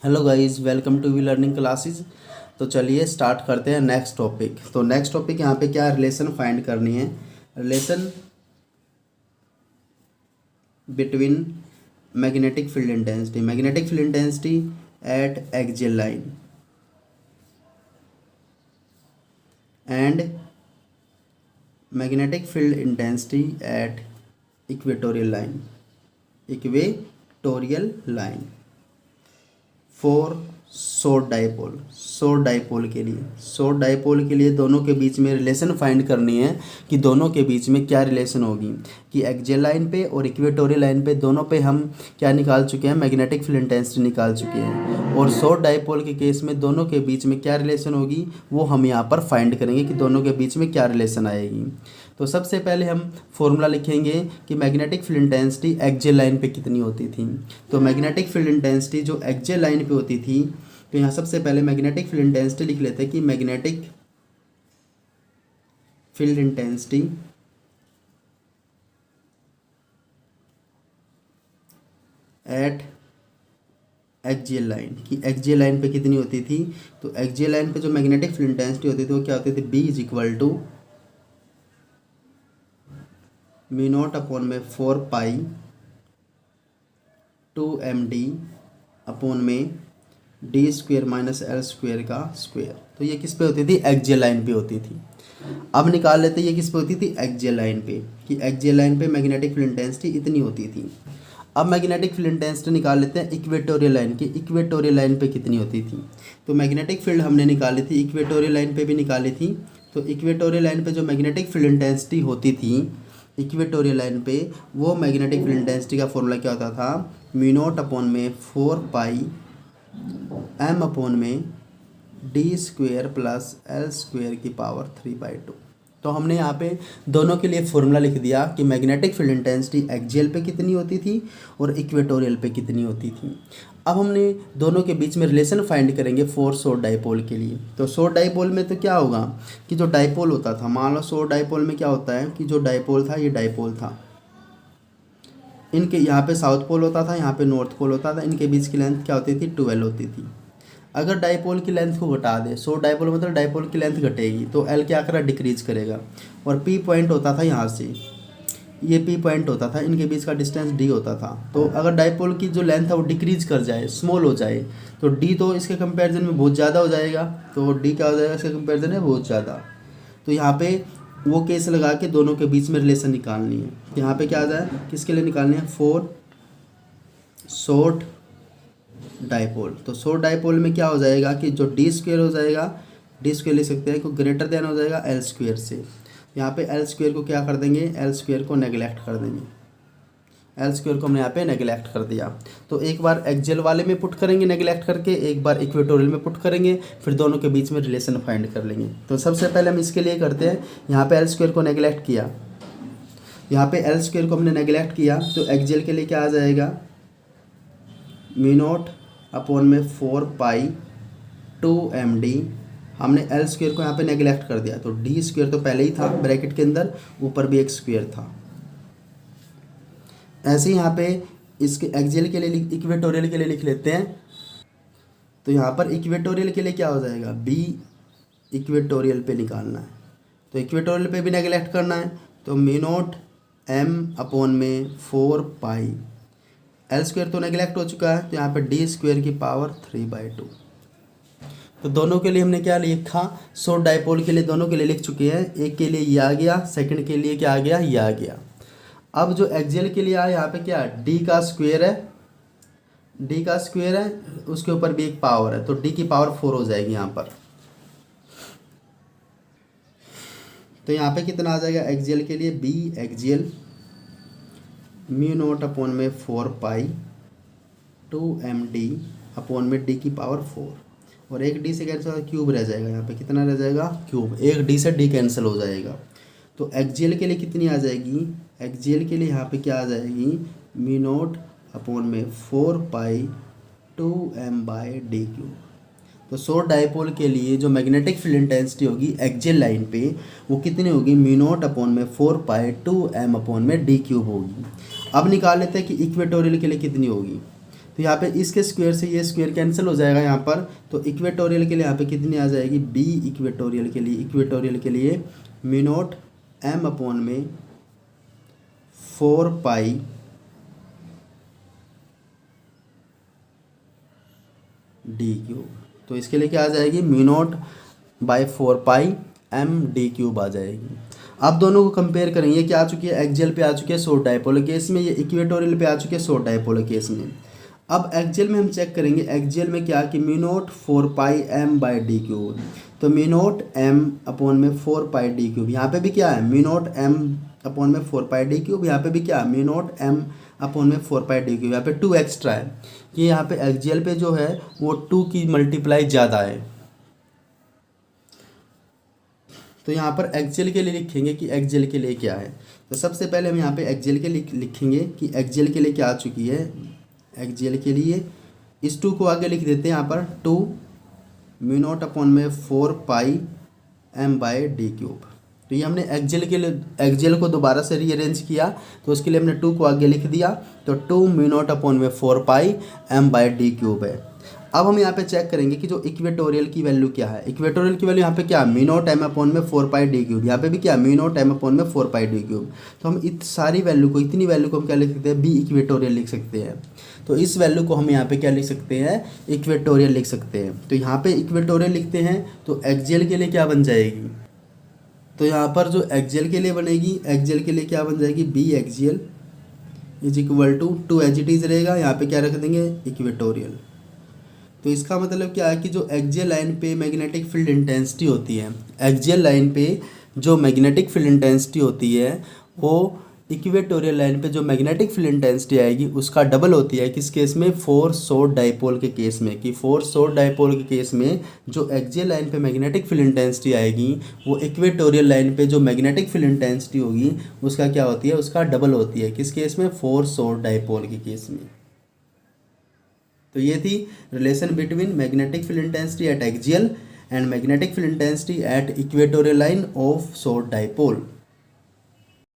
Hello guys, welcome to we learning classes. तो चलिए start करते हैं नेक्स्ट टॉपिक। तो नेक्स्ट टॉपिक यहाँ पे क्या रिलेशन फाइंड करनी है। Relation between magnetic field intensity at axial line and magnetic field intensity at equatorial line for short dipole के लिए दोनों के बीच में रिलेशन फाइंड करनी है कि दोनों के बीच में क्या रिलेशन होगी। कि एक्सियल लाइन पे और इक्वेटोरियल लाइन पे दोनों पे हम क्या निकाल चुके हैं, मैग्नेटिक फील्ड इंटेंसिटी निकाल चुके हैं। और शॉर्ट डाइपोल के केस में दोनों के बीच में क्या रिलेशन होगी वो हम यहाँ पर फाइंड करेंगे कि दोनों के बीच में क्या रिलेशन आएगी। तो सबसे पहले हम फॉर्मूला लिखेंगे कि magnetic field intensity axial line पे कितनी होती थी। तो मैग्नेटिक फील्ड इंटेंसिटी जो एक्सियल लाइन पे होती थी, तो यहाँ सबसे पहले मैग्नेटिक फील्ड इंटेंसिटी लिख लेते हैं कि magnetic field intensity at axial line, कि एक्सियल लाइन पे कितनी होती थी। तो एक्सियल लाइन पे जो मैग्नेटिक फील्ड इंटेंसिटी होती थी वो क्या होती थी, B is equal to mu not upon में 4 पाई 2md अपॉन में D square minus L square का स्क्वेयर। तो ये किस पे होती थी, एक्सियल लाइन पे होती थी। अब निकाल लेते हैं ये किस पे होती थी, एक्सियल लाइन पे, कि एक्सियल लाइन पे मैग्नेटिक फील्ड इंटेंसिटी इतनी होती थी। अब मैग्नेटिक फील्ड इंटेंसिटी निकाल लेते हैं इक्वेटोरियल लाइन की, इक्वेटोरियल लाइन पे कितनी होती थी। तो मैग्नेटिक फील्ड हमने निकाली थी, इक्वेटोरियल लाइन पे भी निकाली थी। तो इक्वेटोरियल लाइन पे जो मैग्नेटिक फील्ड इंटेंसिटी होती थी इक्वेटोरियल लाइन पे, वो मैग्नेटिक फील्ड इंटेंसिटी का फॉर्मूला क्या होता था, म्यू नॉट अपॉन में 4 पाई m अपॉन में D square plus L square की पावर 3/2। तो हमने यहाँ पे दोनों के लिए फॉर्मूला लिख दिया कि मैग्नेटिक फील्ड इंटेंसिटी एक्सियल पे कितनी होती थी और इक्वेटोरियल पे कितनी होती थी। अब हमने दोनों के बीच में रिलेशन फाइंड करेंगे फॉर शॉर्ट डाइपोल के लिए। तो शॉर्ट डाइपोल में तो क्या होगा कि जो डाइपोल होता था, मान लो शॉर्ट डाइपोल में क्या होता है कि जो डाइपोल था ये डाइपोल था, इनके यहाँ पे साउथ पोल होता था, यहाँ पे नॉर्थ पोल होता था, इनके बीच की लेंथ क्या होती थी, 12 होती थी। अगर डाइपोल की लेंथ को घटा दे, शॉर्ट डाइपोल मतलब डाइपोल की लेंथ घटेगी तो एल क्या करा, डिक्रीज करेगा। और पी पॉइंट होता था यहाँ से, ये पी पॉइंट होता था, इनके बीच का डिस्टेंस डी होता था। तो अगर डाइपोल की जो लेंथ है वो डिक्रीज कर जाए, स्मॉल हो जाए, तो डी तो इसके कंपैरिजन में बहुत ज़्यादा हो जाएगा। तो डी क्या हो जाएगा इसके कंपैरिजन में, बहुत ज़्यादा। तो यहाँ पे वो केस लगा के दोनों के बीच में रिलेशन निकालनी है। यहाँ पे क्या आ जाए, किसके लिए निकालनी है, फॉर शॉर्ट डाइपोल। तो शॉर्ट डाइपोल में क्या हो जाएगा कि जो डी स्क्वेयर हो जाएगा, डी स्क्वेयर लिख सकते हैं कि ग्रेटर देन हो जाएगा एल स्क्वेयर से। यहाँ पे एल स्क्वेयर को क्या कर देंगे, एल स्क्वेयर को नेगलेक्ट कर देंगे। एल स्क्वेयर को हमने यहाँ पे नेगलेक्ट कर दिया। तो एक बार एक्सियल वाले में पुट करेंगे नेगलेक्ट करके, एक बार इक्वेटोरियल में पुट करेंगे, फिर दोनों के बीच में रिलेशन फाइंड कर लेंगे। तो सबसे पहले हम इसके लिए करते हैं, यहाँ पे एल स्क्वेयर को नेगलेक्ट किया, यहाँ पे एल स्क्वेयर को हमने नेगलेक्ट किया, तो एक्सियल के लिए क्या आ जाएगा, म्यू नॉट अपॉन में 4 पाई 2md। हमने एल स्क्वेयर को यहाँ पे नेगलेक्ट कर दिया, तो डी स्क्वेयर तो पहले ही था ब्रैकेट के अंदर, ऊपर भी एक स्क्वेयर था। ऐसे ही यहाँ पे इसके एक्सियल के लिए इक्वेटोरियल के लिए लिख लेते हैं। तो यहाँ पर इक्वेटोरियल के लिए क्या हो जाएगा, बी इक्वेटोरियल पे निकालना है, तो इक्वेटोरियल पे भी नेगलेक्ट करना है। तो म्यू नॉट एम अपॉन में 4 पाई, एल स्क्वेयर तो नेगलेक्ट हो चुका है, तो यहाँ पे डी स्क्वेयर की पावर 3/2। तो दोनों के लिए हमने क्या लिखा, शॉर्ट डाइपोल के लिए दोनों के लिए लिख चुके हैं। एक के लिए ये आ गया, सेकंड के लिए क्या आ गया, ये आ गया। अब जो एक्सियल के लिए आया, यहाँ पे क्या डी का स्क्वायर है, डी का स्क्वायर है, उसके ऊपर भी एक पावर है, तो डी की पावर 4 हो जाएगी यहाँ पर। तो यहाँ पे कितना आ जाएगा एक्सियल के लिए, B axial mu not upon में 4 पाई 2md अपॉन में डी की पावर 4, और एक डी से कैंसिल क्यूब रह जाएगा, यहाँ पे कितना रह जाएगा, क्यूब, एक डी से डी कैंसिल हो जाएगा। तो एक्सियल के लिए कितनी आ जाएगी, एक्सियल के लिए यहाँ पे क्या आ जाएगी, म्यू नॉट अपॉन में 4 पाई 2m/d क्यूब। तो शॉर्ट डाइपोल के लिए जो मैग्नेटिक फील्ड इंटेंसिटी होगी एक्सियल लाइन पे वो कितनी होगी, म्यू नॉट अपॉन में 4 पाई 2m अपॉन में डी क्यूब होगी। अब निकाल लेते हैं कि इक्वेटोरियल के लिए कितनी होगी। तो यहाँ पे इसके स्क्वायर से ये स्क्वायर कैंसिल हो जाएगा यहाँ पर। तो इक्वेटोरियल के लिए यहाँ पे कितनी आ जाएगी, बी इक्वेटोरियल के लिए म्यू नॉट एम अपॉन में 4 पाई डी क्यूब। तो इसके लिए क्या आ जाएगी, mu naught by 4 pi M D cube आ जाएगी। अब दोनों को कंपेयर करेंगे, क्या आ चुकी है, एक्सियल पे आ चुकी है शॉर्ट डायपोल केस में, ये इक्वेटोरियल पे आ चुकी है शॉर्ट डायपोल केस में। अब एक्सियल में हम चेक करेंगे, एक्सियल में क्या कि mu not 4 pi M by D cube. तो म्यू नॉट एम अपॉन में 4 पाई डी क्यूब, यहाँ पे भी क्या है म्यू नॉट एम अपॉन में 4 पाई डी क्यूब, यहाँ पे भी क्या म्यू नॉट एम अपॉन में 4 पाई डी क्यूब। यहाँ पे 2 एक्स्ट्रा है कि यहाँ पे एक्सियल पे जो है वो 2 की मल्टीप्लाई ज़्यादा है। तो यहाँ पर एक्सियल के लिए लिखेंगे कि एक्सियल के लिए क्या है। तो सबसे पहले हम यहाँ पे एक्सियल के लिए लिखेंगे कि एक्सियल के लिए क्या आ चुकी है, एक्सियल के लिए इस 2 को आगे लिख देते हैं यहाँ पर 2 म्यू नॉट अपॉन में 4 pi M by D cube. तो ये हमने एक्सियल के लिए एक्सियल को दोबारा से रीअरेंज किया, तो उसके लिए हमने 2 को आगे लिख दिया। तो 2 म्यू नॉट अपॉन में 4 pi M by D cube है। अब हम यहाँ पे चेक करेंगे कि जो इक्वेटोरियल की वैल्यू क्या है। इक्वेटोरियल की वैल्यू यहाँ पे क्या म्यू नॉट एम अपॉन में 4 पाई डी क्यूब, यहाँ पे भी क्या म्यू नॉट एम अपॉन में 4 पाई डी क्यूब। तो हम सारी वैल्यू को, इतनी वैल्यू को हम क्या लिख सकते हैं, बी इक्वेटोरियल लिख सकते हैं। तो इस वैल्यू को हम यहाँ पे क्या लिख सकते हैं, इक्वेटोरियल लिख सकते हैं। तो यहाँ पे इक्वेटोरियल लिखते हैं तो एक्सियल के लिए क्या बन जाएगी, तो यहाँ पर जो एक्सियल के लिए बनेगी, एक्सियल के लिए क्या बन जाएगी, B axial is equal to 2 as it is रहेगा, यहाँ पे क्या रख देंगे इक्वेटोरियल। तो इसका मतलब क्या है कि जो एक्सियल लाइन पे मैग्नेटिक फील्ड इंटेंसिटी होती है, एक्सियल लाइन पे जो मैग्नेटिक फील्ड इंटेंसिटी होती है वो इक्वेटोरियल लाइन पे जो मैग्नेटिक फील्ड इंटेंसिटी आएगी उसका डबल होती है। किस केस में, फोर्स शॉर्ट डाइपोल के केस में, कि फोर्स शॉर्ट डाइपोल के केस में जो एक्सियल लाइन पे मैग्नेटिक फील्ड इंटेंसिटी आएगी वो इक्वेटोरियल लाइन पे जो मैग्नेटिक फील्ड इंटेंसिटी होगी उसका क्या होती है, उसका डबल होती है। किस केस में, फोर्स शॉर्ट डाइपोल के केस में। तो ये थी relation between magnetic field intensity at axial and magnetic field intensity at equatorial line of short dipole.